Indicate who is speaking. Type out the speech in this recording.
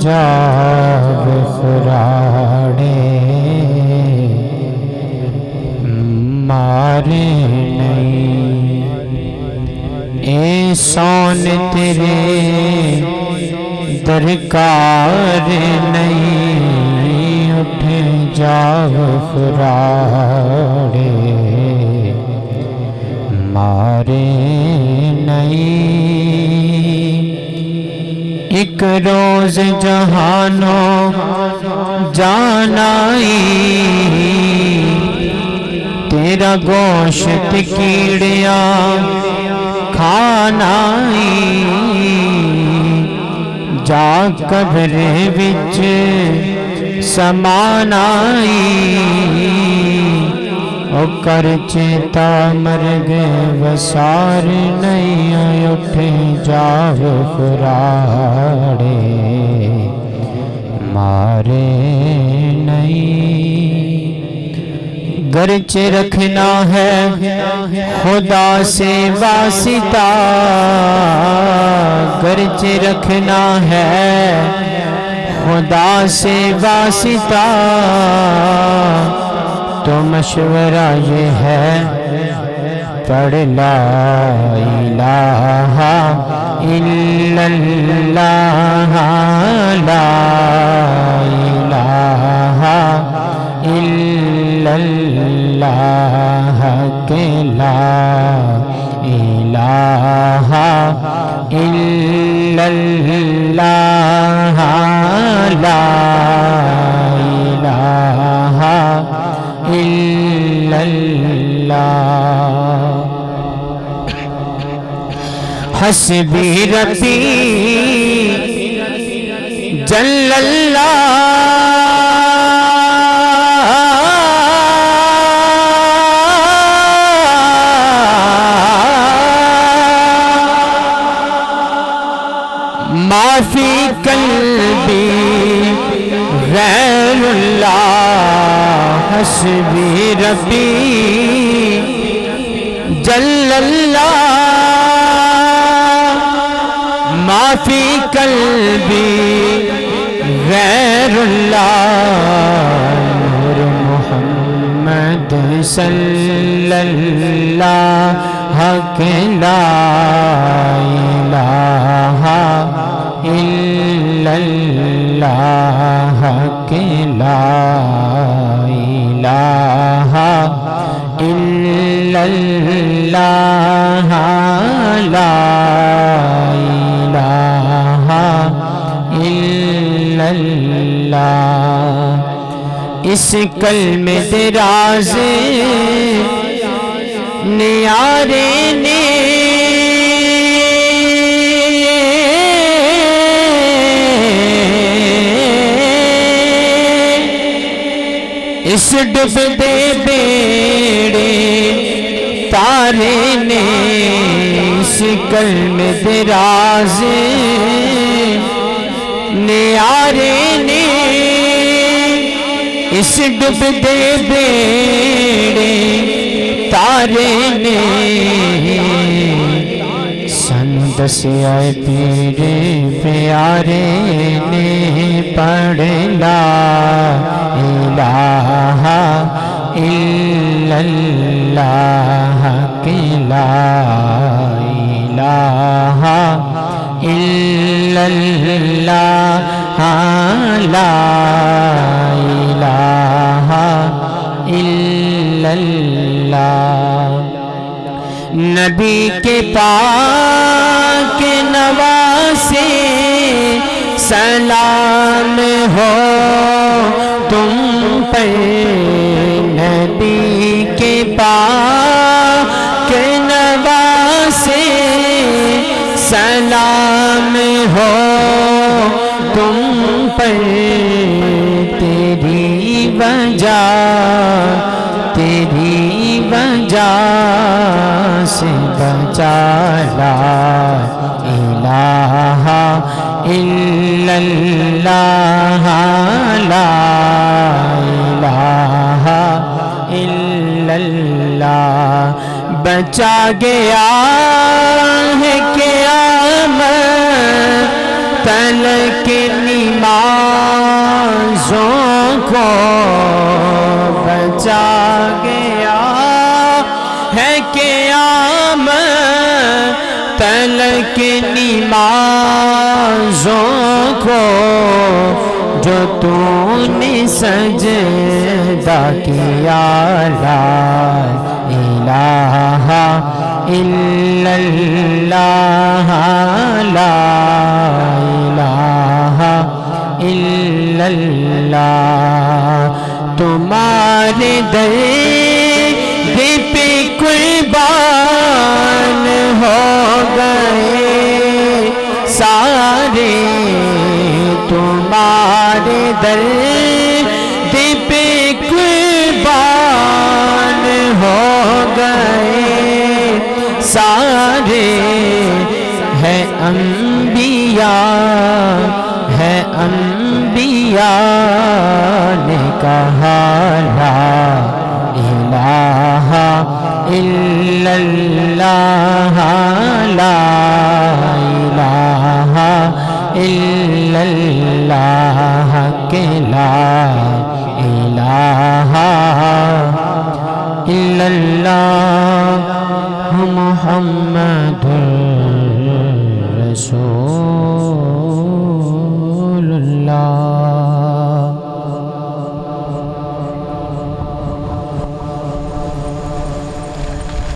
Speaker 1: جاو خراڑے مارے نہیں احسان تیرے درکار نہیں اٹھ جاو خراڑے مارے نہیں ایک روز جہانوں جان آئی تیرا گوشت کیڑیا کھانا آئی جا قبر وچ سمان آئی او کرچے تا مر گئے وسار نہیں اٹھ جاو خراڑے مارے نہیں گرچہ رکھنا ہے خدا سے واسطہ گرچہ رکھنا ہے خدا سے واسطہ تو مشورہ یہ ہے پڑھ لا الہ الا اللہ لا الہ الا اللہ کہ لا الہ الا اللہ لا الہ الا اللہ حسبی ربی جل اللہ ما فی قلبی غیر اللہ حسبی ربی جل اللہ ما فی قلبی غیر اللہ نور محمد صلی اللہ کہ لا الہ الا اللہ کہ لا الہ الا اللہ لا الہ الا اللہ اس کلمے دراز نیارے نے اس ڈبدے بیڑے تارے نے اس کلمے دراز نیارے نے اس ڈبدے بیڑے تارے نے سن دسیا پیرے پیارے نے پڑھ لا الہ الا اللہ کہ لا الہ الا اللہ لا الہ الا اللہ نبی کے پاک نواسے سلام ہو تم پر نبی کے پاک نواسے سلام ہو تم پر تیری وجہ سے بچا لا الہ الا اللہ لا الہ الا اللہ بچا گیا ہے قیامت تلک نمازوں کو بچا گیا ہے قیامت تلک نمازوں کو جو تو نے سجدہ کیا لا الہ الا اللہ لا الہ الا اللہ تمہارے در پہ قربان ہو گئے سارے تمہارے در پہ قربان ہو گئے سارے ہے انبیاء نے کہا لا الہ الا اللہ لا الہ الا اللہ کہ لا الہ الا اللہ محمد رسول